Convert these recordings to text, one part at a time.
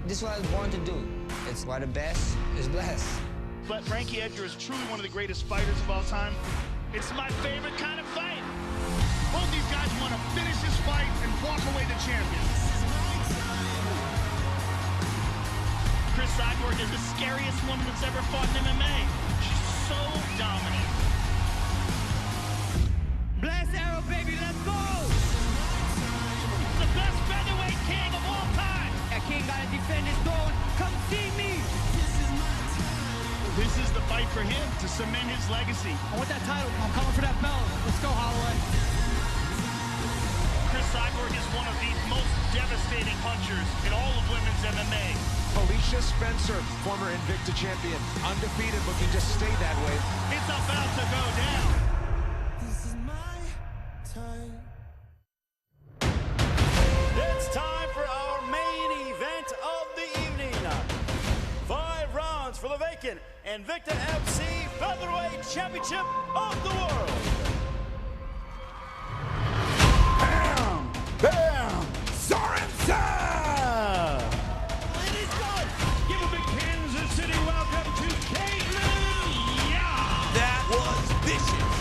This is what I was born to do. It's why the best is blessed. But Frankie Edgar is truly one of the greatest fighters of all time. It's my favorite kind of fight. Both these guys want to finish this fight and walk away the champions. Chris Cyborg is the scariest woman that's ever fought in MMA. She's so dominant. Blast arrow, baby, let's go! The best featherweight king of all time. That king gotta defend his throne. Come see me! This is the fight for him to cement his legacy. I want that title. I'm coming for that belt. Let's go, Holloway. Chris Cyborg is one of the most devastating punchers in all of women's MMA. Felicia Spencer, former Invicta champion, undefeated, looking to stay that way. It's about to go down. This is my time. It's time for our main event of the evening. 5 rounds for the vacant Invicta FC Featherweight Championship of the World. Bam! Bam! Sorensen! It is good. Give a big Kansas City welcome to Caitlin. Yeah. That was vicious.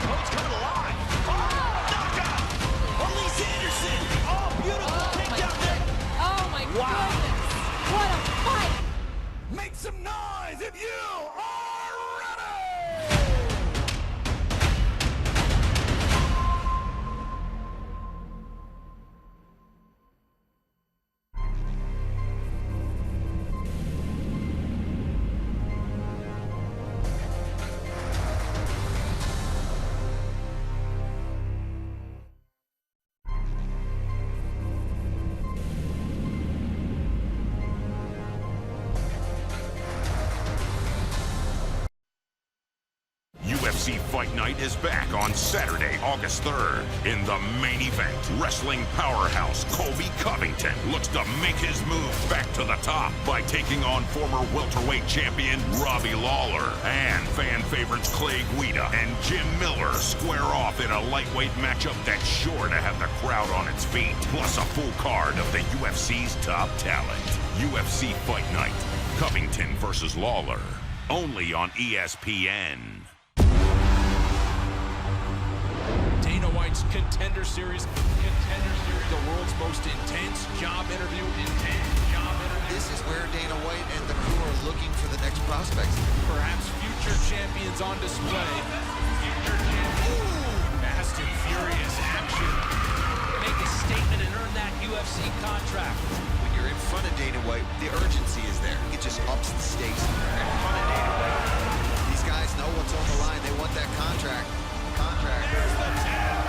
Oh, it's coming alive. Oh, knockout. Alesha Anderson. Oh, beautiful takedown there. Oh my goodness! What a fight! Make some noise if you are ready! UFC Fight Night is back on Saturday, August 3rd. In the main event, wrestling powerhouse Colby Covington looks to make his move back to the top by taking on former welterweight champion Robbie Lawler. And fan favorites Clay Guida and Jim Miller square off in a lightweight matchup that's sure to have the crowd on its feet. Plus a full card of the UFC's top talent. UFC Fight Night, Covington versus Lawler. Only on ESPN. Dana White's Contender Series. The world's most intense job interview. This is where Dana White and the crew are looking for the next prospects. Perhaps future champions on display. Fast and furious action. Make a statement and earn that UFC contract. When you're in front of Dana White, the urgency is there. It just ups the stakes. In front of Dana White. These guys know what's on the line. They want that contract. There's the tap.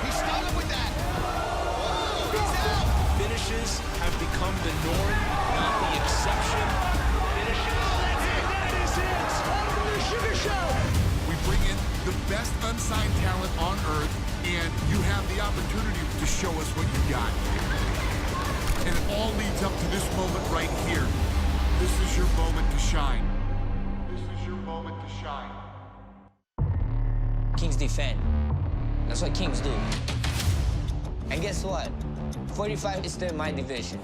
He stung him with that. Oh, he's out. Finishes have become the norm, not the exception. That is it. On the Sugar Show. We bring in the best unsigned talent on earth, and you have the opportunity to show us what you got. And it all leads up to this moment right here. This is your moment to shine. This is your moment to shine. Kings defend. That's what kings do. And guess what? 45 is still my division.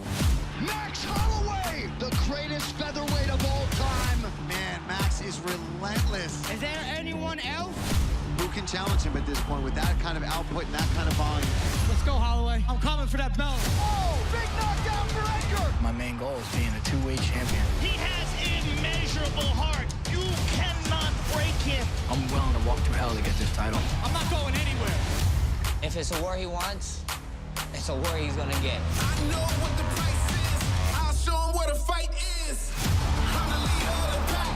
Max Holloway, the greatest featherweight of all time. Man, Max is relentless. Is there anyone else? Who can challenge him at this point with that kind of output and that kind of volume? Let's go, Holloway. I'm coming for that belt. Oh, big knockdown for Edgar. My main goal is being a two-weight champion. He has immeasurable heart. You cannot break him. I'm willing to walk through hell to get this title. I'm not going anywhere. If it's a war he wants, it's a war he's gonna get. I know what the price is. I'll show him what a fight is. I'm the leader of the pack.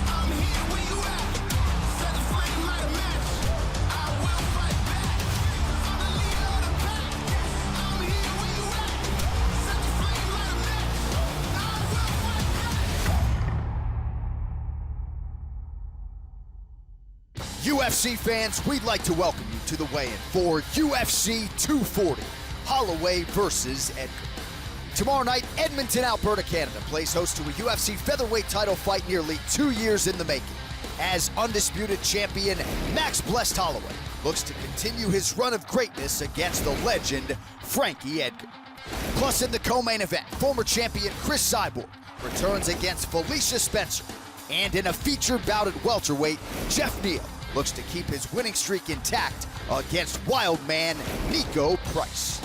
I'm here where you at. Set the flame, light a match. I will fight back. I'm the leader of the pack. I'm here where you at. Set the flame, light a match. I will fight back. UFC fans, we'd like to welcome you to the weigh-in for UFC 240, Holloway versus Edgar. Tomorrow night, Edmonton, Alberta, Canada plays host to a UFC featherweight title fight nearly 2 years in the making, as undisputed champion Max Blessed Holloway looks to continue his run of greatness against the legend, Frankie Edgar. Plus in the co-main event, former champion Chris Cyborg returns against Felicia Spencer. And in a featured bout at welterweight, Jeff Neal looks to keep his winning streak intact against Wildman Nico Price.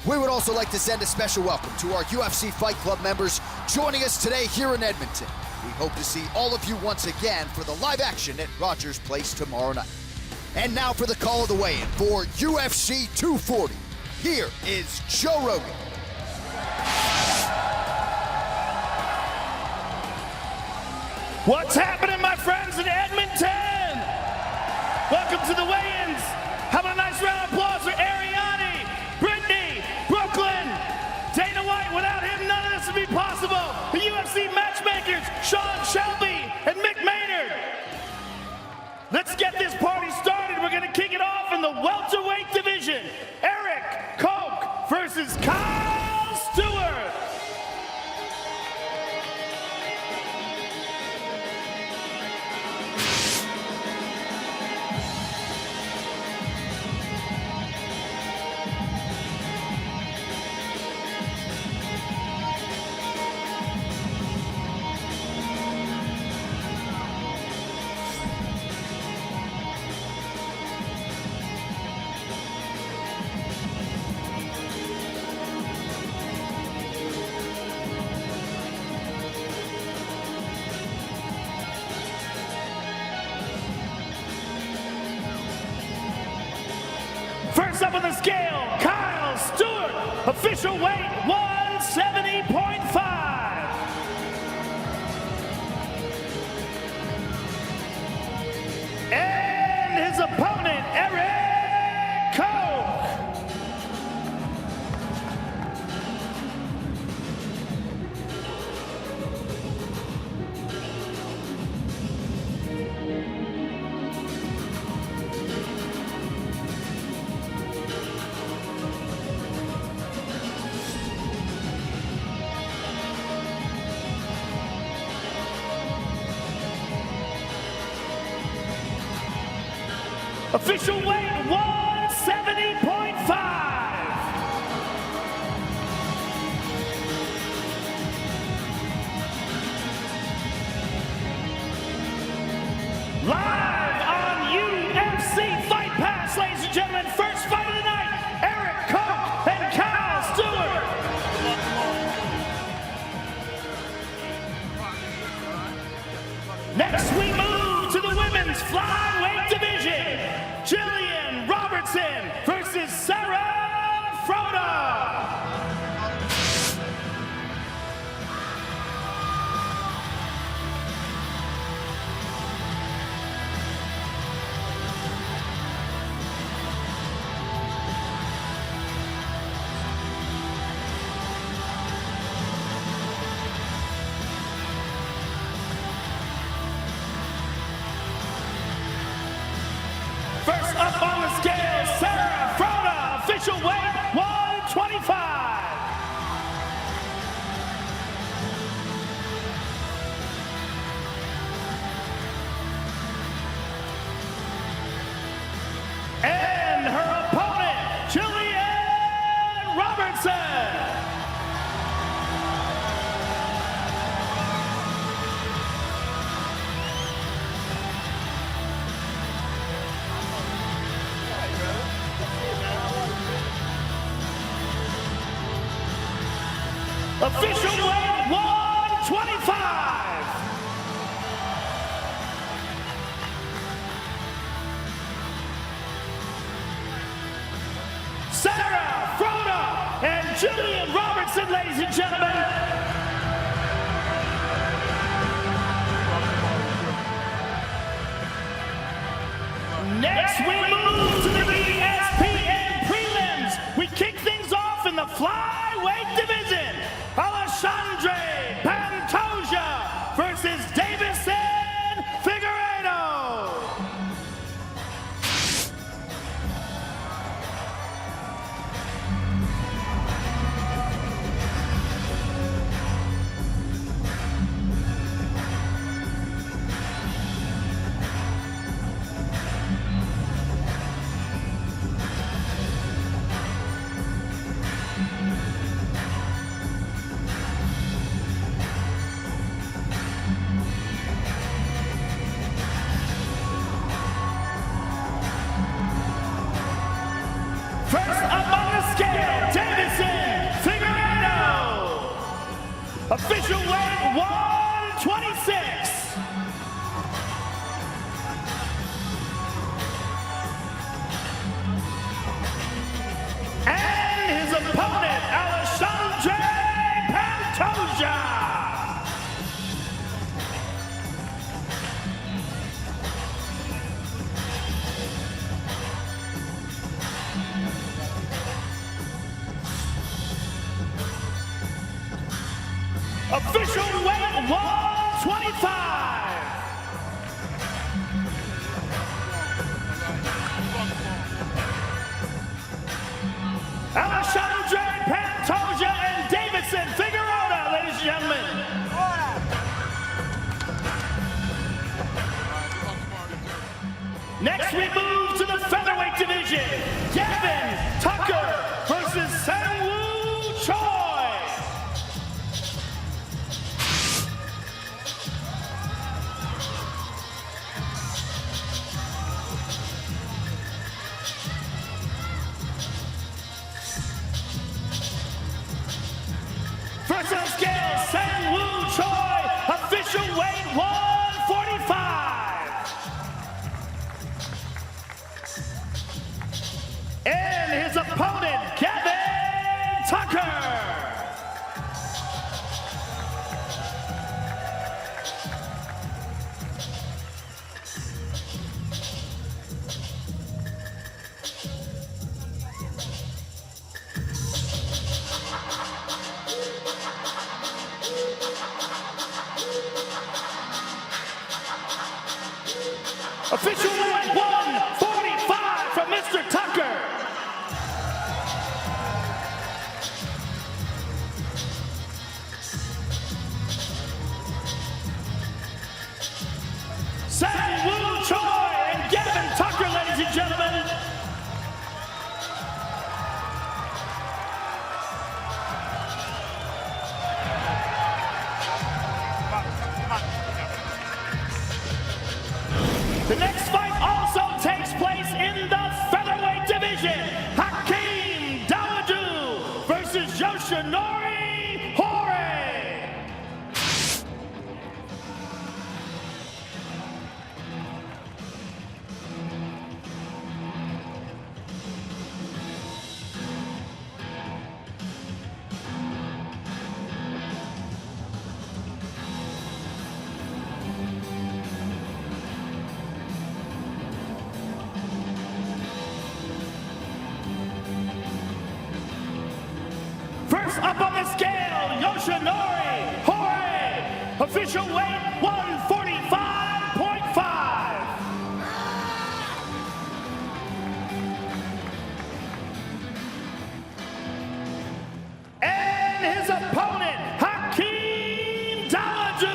We would also like to send a special welcome to our UFC Fight Club members joining us today here in Edmonton. We hope to see all of you once again for the live action at Rogers Place tomorrow night. And now for the call of the weigh-in for UFC 240. Here is Joe Rogan. What's happening, my friends in Edmonton? Welcome to the weigh-ins. How about a nice round of applause for Ariane, Brittany, Brooklyn, Dana White. Without him, none of this would be possible. The UFC matchmakers, Sean Shelby and Mick Maynard. Let's get this party started. We're gonna kick it off in the welterweight division. Eric Koch versus Kyle Stewart. First up on the scale, Kyle Stewart, official weight 170.5. And his opponent, Eric Koch. Official weight 170.5. Live on UFC Fight Pass, ladies and gentlemen, first fight of the night, Eric Koch and Kyle Stewart. Next we move to the women's flyweight division. Jillian Robertson versus Sarah Froda. First up on the scale, Sarah Froda, official weight 125. And her opponent, Jillian Robertson. Official weight 125. Sarah Froda and Jillian Robertson, ladies and gentlemen. Next we move to the ESPN prelims. We kick things off in the flyweight division. Alexandre Pantoja versus Davison Figueiredo. Official weight 126. And his opponent, Alesha Pantoja. Official weight 125. Alexis Pantoja and Davidson Figueroa, ladies and gentlemen. Next we move to the featherweight division. Gavin Tucker versus Seung-woo Choi. First on the scale, Seung-woo Choi, official weight 145. And his opponent, Gavin Tucker. Official weight 145 from Mr. Tucker. Seung-woo Choi and Gavin Tucker, ladies and gentlemen. The next fight also takes place in the featherweight division. Hakeem Dawodu versus Yoshinori Holloway. First up on the scale, Yoshinori Holloway, official weight 145.5. And his opponent, Hakeem Dawodu.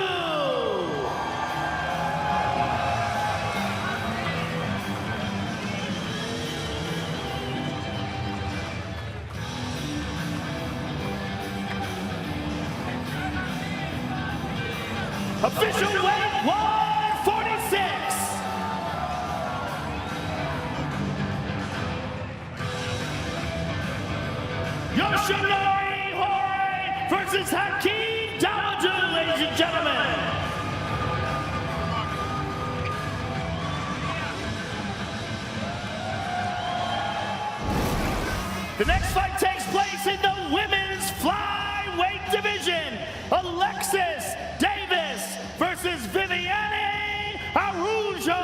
Official weight 146. Yoshinori Holloway versus Hakeem Dawodu, ladies and gentlemen. The next fight takes place in the women's flyweight division. Alexis versus Viviane Araujo.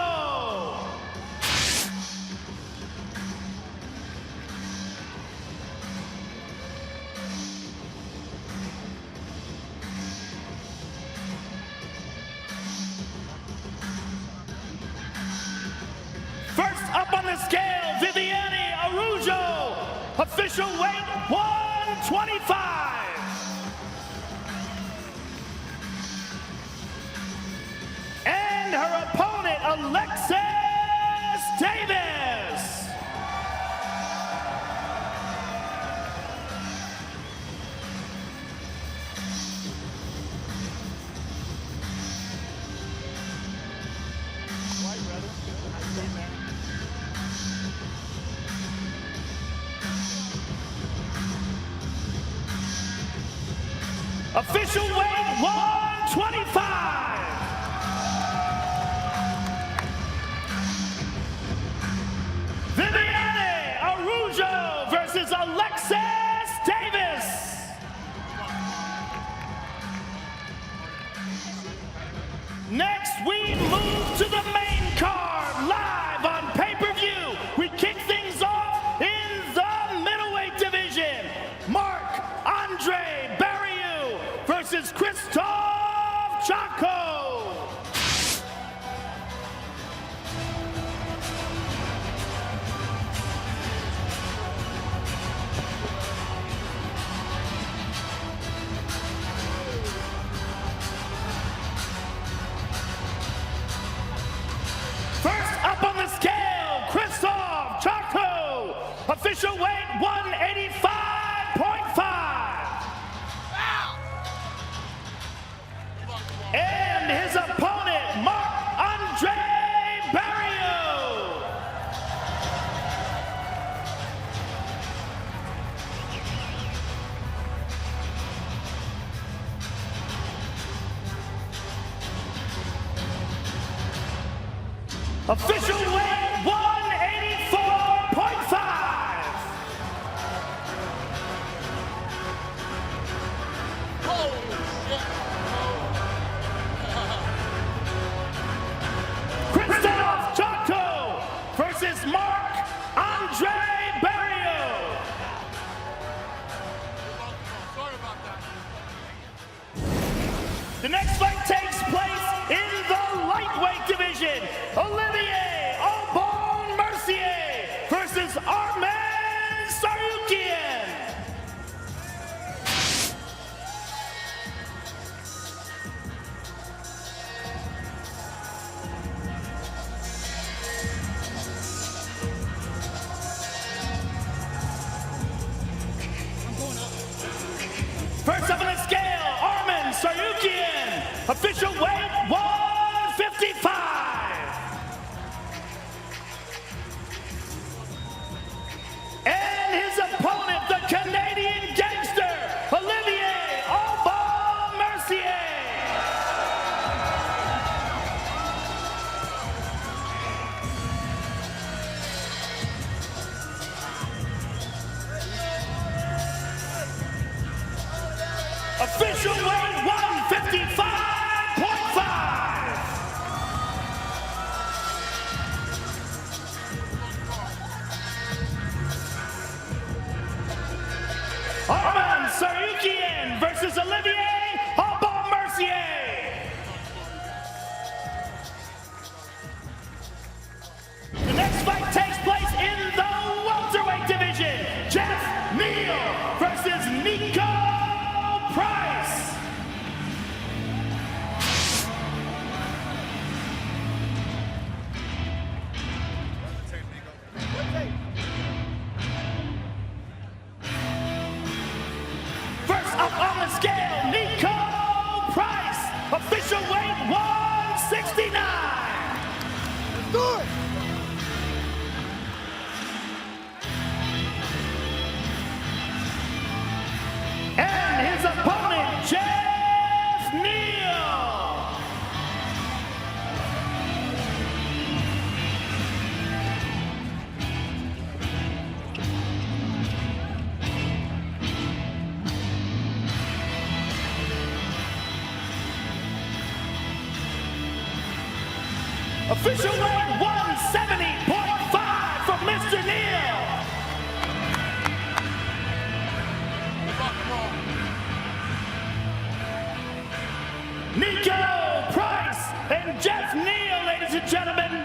First up on the scale, Viviane Araujo, official weight 125. And her opponent, Alexis Davis. Official weight 125. Viviane Araujo versus Alexis Davis. Next, we move to the main card, live on pay-per-view. We kick things off in the middleweight division. Marc-Andre Barriou versus Krzysztof Jotko. First up on the scale, Krzysztof Jotko, official weight 185.5. And his opponent, Marc-Andre Barriou. Official weight 184.5. Krzysztof Jotko versus Marc-Andre Barriou. The next fight takes place in the lightweight division. Olivier Aubin Mercier versus Arman Tsarukyan. First up on the scale, Arman Tsarukyan, official weight 155. And his opponent, the Canadian gangster, Olivier Aubin Mercier. Official weight 155.5. Arman Tsarukyan versus Olivier Aubin Mercier. The next fight takes place in the welterweight division. Jeff Neal versus Nico Price. First up on the scale, Nico Price, official weight 169. Let's do it. And his opponent, Jeff Neal. Official weight 170.5 from Mr. Neal. Nico Price and Jeff Neal, ladies and gentlemen.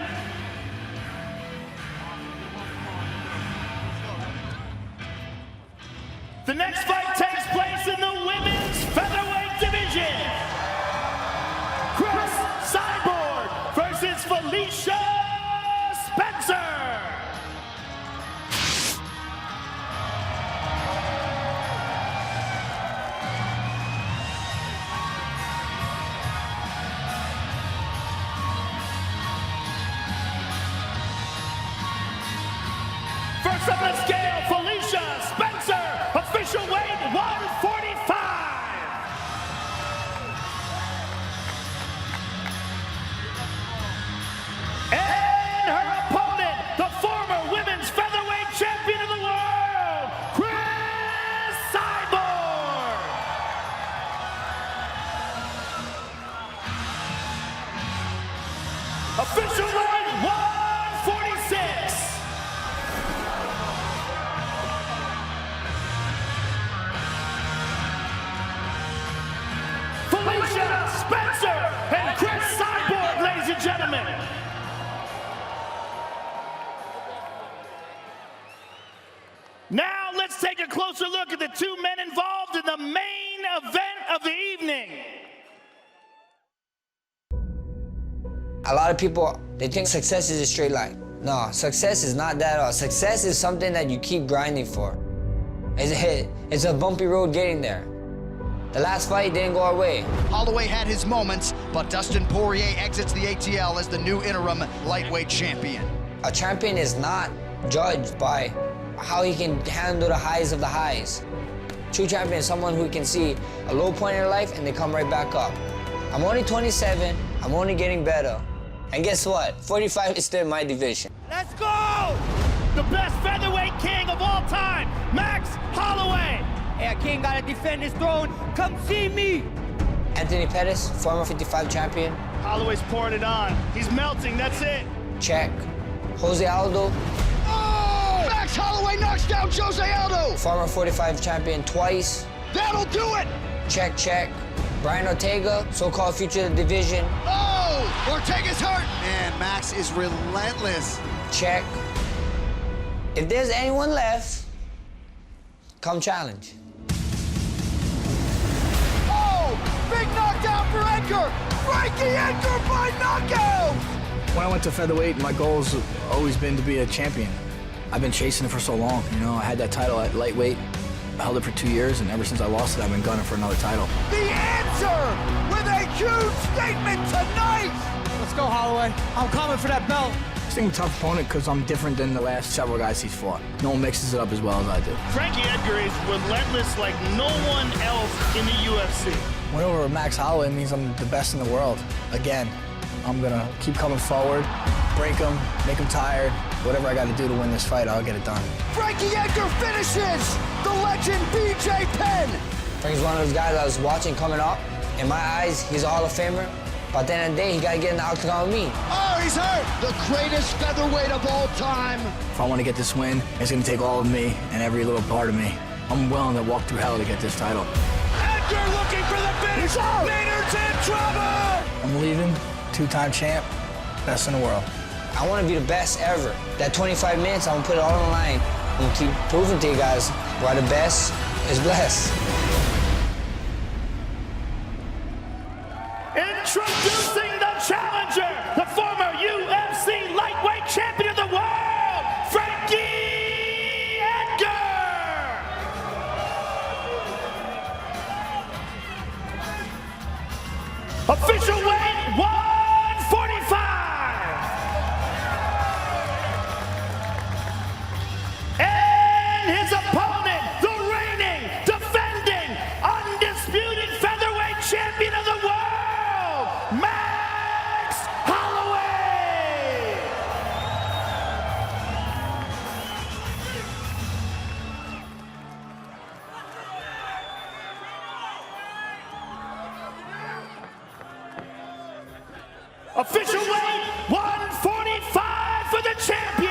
The next fight takes place in the women's featherweight division. Chris Cyborg versus Felicia Spencer. First up on the scale, Felicia Spencer, official weight 145. Official weight 146. Felicia Spencer and Chris Cyborg, ladies and gentlemen. Now let's take a closer look at the two men involved in the main event of the evening. A lot of people, they think success is a straight line. No, success is not that at all. Success is something that you keep grinding for. It's a bumpy road getting there. The last fight didn't go our way. Holloway had his moments, but Dustin Poirier exits the ATL as the new interim lightweight champion. A champion is not judged by how he can handle the highs of the highs. True champion is someone who can see a low point in their life and they come right back up. I'm only 27, I'm only getting better. And guess what? 45 is still my division. Let's go! The best featherweight king of all time, Max Holloway. Hey, a king gotta defend his throne. Come see me. Anthony Pettis, former 55 champion. Holloway's pouring it on. He's melting, that's it. Check. Jose Aldo. Oh! Max Holloway knocks down Jose Aldo. Former 45 champion twice. That'll do it. Check, check. Brian Ortega, so-called future of the division. Oh! Ortega's hurt. Man, Max is relentless. Check. If there's anyone left, come challenge. Big knockdown for Edgar! Frankie Edgar by knockout! When I went to featherweight, my goal's always been to be a champion. I've been chasing it for so long, you know. I had that title at lightweight, I held it for 2 years, and ever since I lost it, I've been gunning for another title. The answer with a huge statement tonight! Let's go, Holloway. I'm coming for that belt. I think I'm a tough opponent because I'm different than the last several guys he's fought. No one mixes it up as well as I do. Frankie Edgar is relentless like no one else in the UFC. Win over Max Holloway means I'm the best in the world. Again, I'm gonna keep coming forward, break him, make him tired. Whatever I gotta do to win this fight, I'll get it done. Frankie Edgar finishes the legend BJ Penn. Frankie's one of those guys I was watching coming up. In my eyes, he's a Hall of Famer. But at the end of the day, he gotta get in the octagon with me. Oh, he's hurt! The greatest featherweight of all time. If I want to get this win, it's gonna take all of me and every little part of me. I'm willing to walk through hell to get this title. Edgar looking for the finish! Maynard's in trouble! I'm leaving, two-time champ, best in the world. I want to be the best ever. That 25 minutes, I'm gonna put it all on the line. I'm gonna keep proving to you guys why the best is blessed. Introducing the challenger, the former UFC lightweight champion of the world, Frankie Edgar! Official weight 145! And his opponent, the reigning, defending, undisputed featherweight champion of the world, Max Holloway! Official weight 145 for the champion!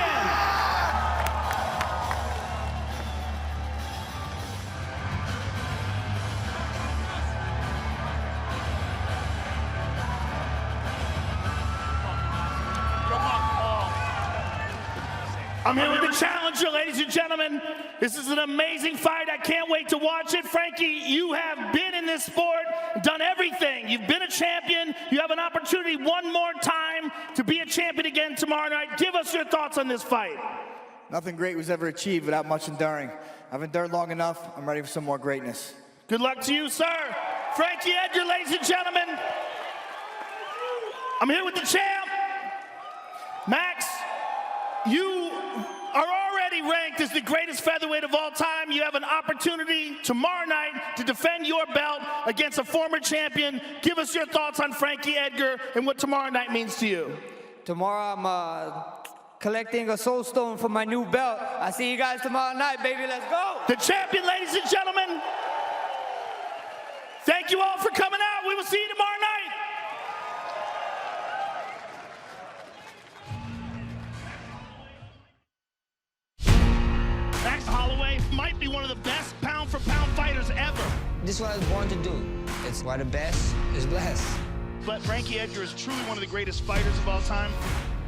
I'm here with the challenger, ladies and gentlemen. This is an amazing fight. I can't wait to watch it. Frankie, you have been in this sport, done everything. You've been a champion. You have an opportunity one more time to be a champion again tomorrow night. Give us your thoughts on this fight. Nothing great was ever achieved without much enduring. I've endured long enough. I'm ready for some more greatness. Good luck to you, sir. Frankie Edgar, ladies and gentlemen. I'm here with the champ. Max, you are already ranked as the greatest featherweight of all time. You have an opportunity tomorrow night to defend your belt against a former champion. Give us your thoughts on Frankie Edgar and what tomorrow night means to you. Tomorrow I'm collecting a soul stone for my new belt. I see you guys tomorrow night, baby. Let's go. The champion, ladies and gentlemen. Thank you all for coming out. We will see you tomorrow night. This is what I was born to do. It's why the best is blessed. But Frankie Edgar is truly one of the greatest fighters of all time.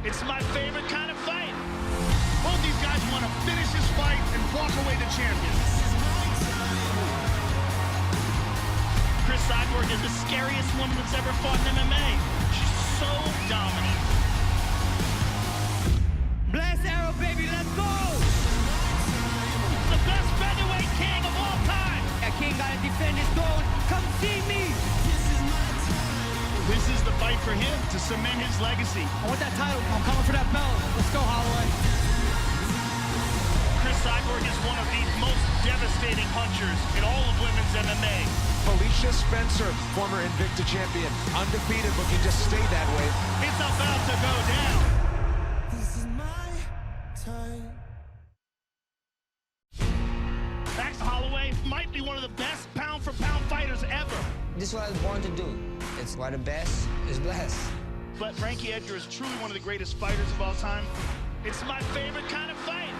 It's my favorite kind of fight. Both these guys want to finish this fight and walk away the champions. Chris Cyborg is the scariest woman that's ever fought in MMA. She's so dominant. Blast arrow, baby, let's go! The best featherweight king of all time. That king gotta defend his throne. Come see me! This is the fight for him to cement his legacy. I want that title. I'm coming for that belt. Let's go, Holloway. Chris Cyborg is one of the most devastating punchers in all of women's MMA. Felicia Spencer, former Invicta champion, undefeated, looking to stay that way. It's about to go down. This is my time. Max Holloway might be one of the best pound-for-pound fighters ever. This is what I was born to do. It's why the best is blessed. But Frankie Edgar is truly one of the greatest fighters of all time. It's my favorite kind of fight.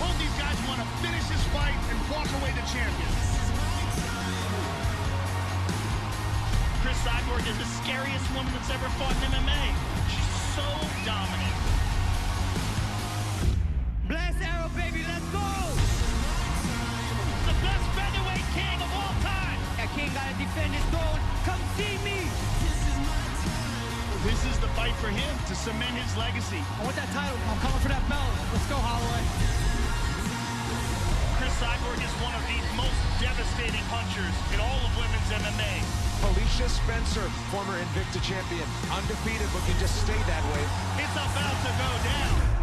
Both these guys want to finish this fight and walk away the champions. Chris Cyborg is the scariest woman that's ever fought in MMA. She's so dominant. Blast arrow, baby, let's go! The best featherweight king of all time. That king gotta defend his throne. Come see me! This is the fight for him to cement his legacy. I want that title. I'm coming for that belt. Let's go, Holloway. Chris Cyborg is one of the most devastating punchers in all of women's MMA. Felicia Spencer, former Invicta champion, undefeated, looking to stay that way. It's about to go down.